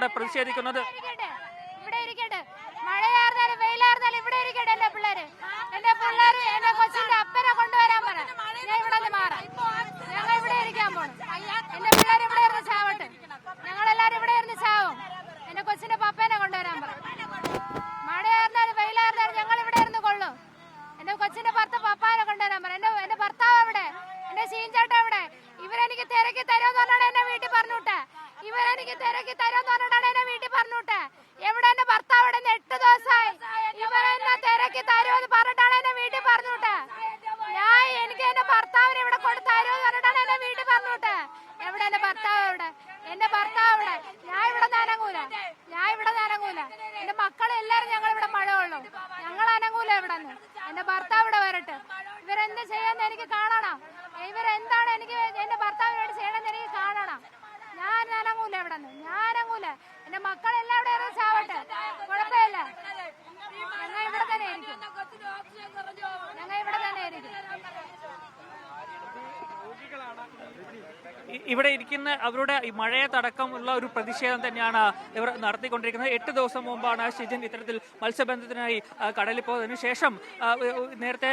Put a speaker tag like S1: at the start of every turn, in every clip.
S1: ഇവിടെ പ്രതിഷേധിക്കുന്നത്.
S2: ഇവിടെ ഇരിക്കട്ടെ, മഴയാർന്നാലും വെയിലാർന്നാലും ഇവിടെ ഇരിക്കട്ടെ. എന്റെ പിള്ളേര് എന്റെ കൊച്ചിന്റെ അപ്പനെ കൊണ്ടുവരാൻ പറ. ഞാൻ ഇവിടെ നിന്ന് മാറാം. ഞങ്ങൾ ഇവിടെ ഇരിക്കാൻ പോണം. എന്റെ പിള്ളേർ ഇവിടെ ഇരുന്ന് ചാവട്ടെ. ഞങ്ങളെല്ലാരും ഇവിടെ ഇരുന്ന് ചാവും. എന്റെ കൊച്ചിന്റെ പപ്പേനെ കൊണ്ടുവരാൻ പറ. മഴയാർന്നാലും വെയിലാർന്നാലും ഞങ്ങൾ ഇവിടെ ഇരുന്ന് കൊള്ളും. എന്റെ കൊച്ചിന്റെ പപ്പാനെ കൊണ്ടുവരാൻ പറ. എന്റെ ഭർത്താവ് എവിടെ? എന്റെ ശീഞ്ചേട്ട എവിടെ? ഇവരെനിക്ക് തിരക്കി തരുമെന്ന് പറഞ്ഞാണ് എന്നെ വീട്ടിൽ പറഞ്ഞുവിട്ടെ. ഇവരെനിക്ക് തിരക്കി തരുമെന്ന് പറഞ്ഞിട്ടാണ് എന്നെ വീട്ടിൽ പറഞ്ഞുവിട്ടെ. എവിടെ എന്റെ ഭർത്താവ്? ഇവിടെ 8 ദിവസമായി. ഇവരെന്നെ തിരക്കി തരുമെന്ന് പറഞ്ഞിട്ടാണ് എന്നെ വീട്ടിൽ പറഞ്ഞുവിട്ടെ. എനിക്ക് എന്റെ ഭർത്താവിനെ ഇവിടെ കൊടുത്തരുമെന്ന് പറഞ്ഞിട്ടാണ് എന്നെ വീട്ടിൽ പറഞ്ഞുവിട്ടെ. എവിടെ എന്റെ ഭർത്താവ്? എവിടെ എന്റെ ഭർത്താവ്? എവിടെ? ഞാൻ ഇവിടെ അനങ്ങൂല. എന്റെ മക്കളെല്ലാരും ഞങ്ങൾ ഇവിടെ മഴ കൊള്ളും. ഞങ്ങൾ അനങ്ങൂല. ഇവിടെ നിന്ന് എന്റെ ഭർത്താവ് ഇവിടെ വരട്ടെ. ഇവരെന്ത് ചെയ്യാന്ന് എനിക്ക് കാണണം. ഇവരെന്താണ് എനിക്ക് എന്റെ ഭർത്താവിനോട് ചെയ്യണമെന്ന് എനിക്ക് കാണണം. ഞാൻ അനങ്ങൂല. ഇവിടെ നിന്ന് ഞാൻ അനങ്ങൂല. എന്റെ മക്കളെല്ലാം ഇവിടെ ഇറങ്ങി ചാവട്ടെ. കുഴപ്പമില്ല. ഞങ്ങൾ ഇവിടെ തന്നെ ഇരിക്കും.
S1: ഇവിടെ ഇരിക്കുന്ന അവരുടെ ഈ മഴയത്തടക്കമുള്ള ഒരു പ്രതിഷേധം തന്നെയാണ് ഇവർ നടത്തിക്കൊണ്ടിരിക്കുന്നത്. 8 ദിവസം മുമ്പാണ് ഷിജിൻ ഇത്തരത്തിൽ മത്സ്യബന്ധനത്തിനായി കടലിൽ പോയതിനു ശേഷം നേരത്തെ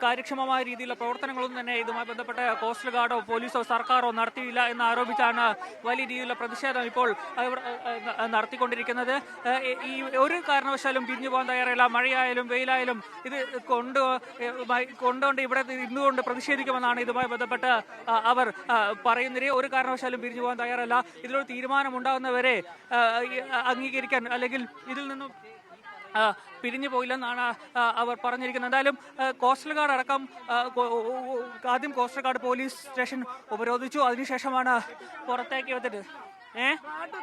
S1: കാര്യക്ഷമമായ രീതിയിലുള്ള പ്രവർത്തനങ്ങളൊന്നും തന്നെ ഇതുമായി ബന്ധപ്പെട്ട കോസ്റ്റ് ഗാർഡോ പോലീസോ സർക്കാരോ നടത്തിയില്ല എന്ന് ആരോപിച്ചാണ് വലിയ രീതിയിലുള്ള പ്രതിഷേധം ഇപ്പോൾ ഇവർ നടത്തിക്കൊണ്ടിരിക്കുന്നത്. ഈ ഒരു കാരണവശാലും പിരിഞ്ഞു പോകാൻ തയ്യാറല്ല. മഴയായാലും വെയിലായാലും ഇത് കൊണ്ടുകൊണ്ട് ഇവിടെ ഇന്നുകൊണ്ട് പ്രതിഷേധിക്കുമെന്നാണ് ഇതുമായി ബന്ധപ്പെട്ട് അവർ പറയുന്നത്. ഒരു കാരണവശാലും പിരിഞ്ഞു പോകാൻ തയ്യാറല്ല. ഇതിലൊരു തീരുമാനമുണ്ടാകുന്നവരെ അംഗീകരിക്കാൻ അല്ലെങ്കിൽ ഇതിൽ നിന്നും പിരിഞ്ഞു പോയില്ലെന്നാണ് അവർ പറഞ്ഞിരിക്കുന്നത്. എന്തായാലും കോസ്റ്റൽ ഗാർഡ് അടക്കം ആദ്യം കോസ്റ്റൽ ഗാർഡ് പോലീസ് സ്റ്റേഷൻ ഉപരോധിച്ചു. അതിനുശേഷമാണ് പുറത്തേക്ക് വന്നിട്ട്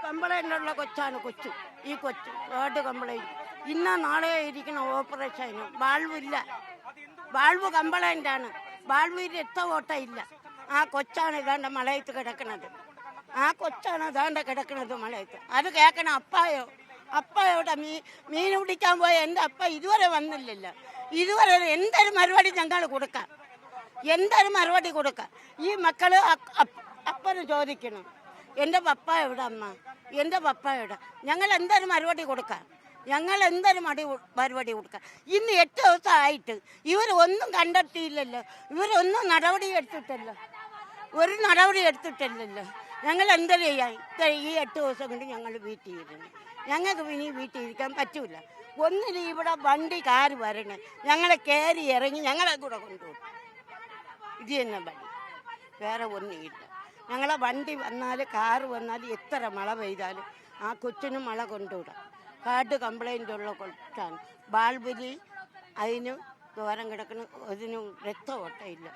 S3: കംപ്ലൈന്റുള്ള കൊച്ചാണ് കൊച്ചു. ഈ കൊച്ചു വാർഡ് കംപ്ലൈന്റ് ഇന്ന നാളെ ഇരിക്കുന്ന ഓപ്പറേഷന് ബാൾവില്ല. ബാൾവ് കംപ്ലൈന്റ് ആണ്. ബാൾവിൽ രക്തവോട്ട ഇല്ല. ആ കൊച്ചാണ് ഇതാണ്ട് മലയത്ത് കിടക്കുന്നത്. മലയത്ത്. അത് കേൾക്കണം അപ്പായോ. അപ്പയോടെ മീൻ പിടിക്കാൻ പോയ എൻ്റെ അപ്പ ഇതുവരെ വന്നില്ലല്ലോ. ഇതുവരെ എന്തൊരു മറുപടി ഞങ്ങൾ കൊടുക്കാം. ഈ മക്കള് അപ്പന് ചോദിക്കണം എൻ്റെ പപ്പ എവിടെ അമ്മ, എൻ്റെ പപ്പ എവിടെ? ഞങ്ങൾ എന്തൊരു മറുപടി കൊടുക്കാം. ഇന്ന് 8 ദിവസമായിട്ട് ഇവരൊന്നും കണ്ടെത്തിയില്ലല്ലോ. ഇവരൊന്നും നടപടി എടുത്തിട്ടില്ലല്ലോ. ഞങ്ങൾ എന്തൊരു ചെയ്യാം? ഈ 8 ദിവസം കൊണ്ട് ഞങ്ങൾ വീട്ടിൽ ഇരുന്നു. ഞങ്ങൾക്ക് ഇനി വീട്ടിൽ ഇരിക്കാൻ പറ്റൂല. ഒന്നിനും ഇവിടെ വണ്ടി കാറ് വരണേ, ഞങ്ങളെ കയറി ഇറങ്ങി ഞങ്ങളെ കൂടെ കൊണ്ടുപോകും. ഇത് തന്നെ വഴി, വേറെ ഒന്നുമില്ല. ഞങ്ങളെ വണ്ടി വന്നാൽ കാറ് വന്നാൽ എത്ര മഴ പെയ്താലും ആ കൊച്ചിന് മഴ കൊണ്ടുവിടാം. കാർഡ് കംപ്ലൈൻ്റ് ഉള്ള കൊച്ചാണ്. ബാൾബിലി അതിന് ദൂരം കിടക്കുന്ന അതിന് രക്തവോട്ടമില്ല.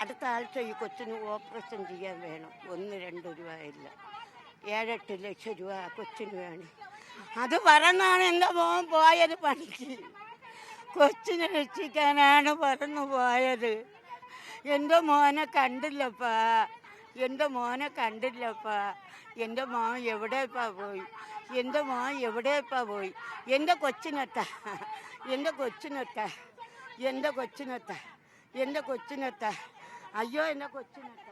S3: അടുത്ത ആഴ്ച ഈ കൊച്ചിന് ഓപ്പറേഷൻ ചെയ്യാൻ വേണം. 1-2 രൂപ ഇല്ല. 7-8 ലക്ഷം രൂപ ആ കൊച്ചിന് വേണം. അത് പറഞ്ഞാണ് എൻ്റെ മോൻ പോയത് പണിക്ക്. കൊച്ചിനെ രക്ഷിക്കാനാണ് പറന്നു പോയത്. എൻ്റെ മോനെ കണ്ടില്ലപ്പാ. എൻ്റെ മോൻ എവിടെയപ്പാ പോയി? എൻ്റെ കൊച്ചിനെത്താ. അയ്യോ എൻ്റെ കൊച്ചിനെത്താ.